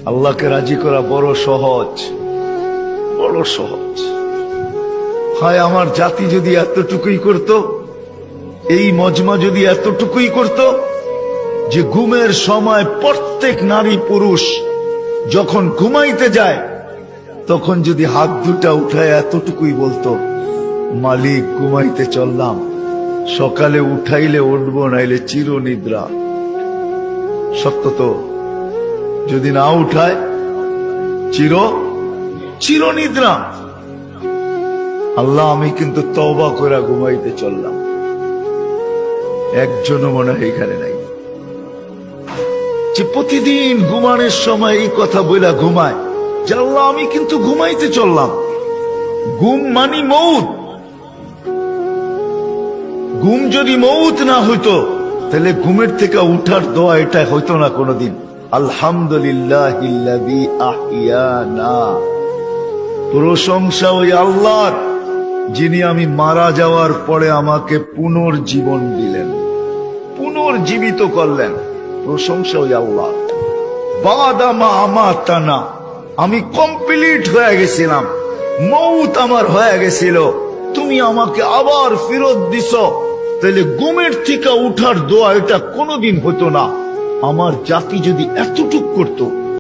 আল্লাহকে রাজি করা বড় সহজ, বড় সহজ। হায় আমার জাতি যদি এতটুকুই করত, এই মজমা যদি এতটুকুই করত যে ঘুমের সময় প্রত্যেক নারী পুরুষ যখন ঘুমাইতে যায় তখন যদি হাত দুটা উঠায় এতটুকুই বলতো, মালিক ঘুমাইতে চললাম, সকালে উঠাইলে উঠবো, নাইলে চিরনিদ্রা। সত্য তো? যদি না উঠায় চিরনিদ্রা। আল্লাহ আমি কিন্তু তওবা করে ঘুমাইতে চললাম। একজনও মনে হয় এখানে নাই যে প্রতিদিন ঘুমানোর সময় এই কথা বইলা ঘুমায় যে আল্লাহ আমি কিন্তু ঘুমাইতে চললাম। ঘুম মানি মউত। ঘুম যদি মউত না হইতো তাহলে ঘুমের থেকে উঠার দোয়া এটা হইতো না কোনোদিন। আলহামদুলিল্লাহিল্লাযী আহিয়ানা, প্রশংসা ওই আল্লাহর যিনি আমি মারা যাওয়ার পরে আমাকে পুনর্জীবন দিলেন, পুনর্জীবিত করলেন। প্রশংসা ওই আল্লাহ। বাদা মা আমাতানা, আমি কমপ্লিট হয়ে গেছিলাম, মউত আমার হয়ে গেছিল, তুমি আমাকে আবার ফেরত দিছ। তাহলে ঘুমের থেকে উঠার দোয়া এটা কোনোদিন হতো না। আমার জাতি যদি এতটুক করত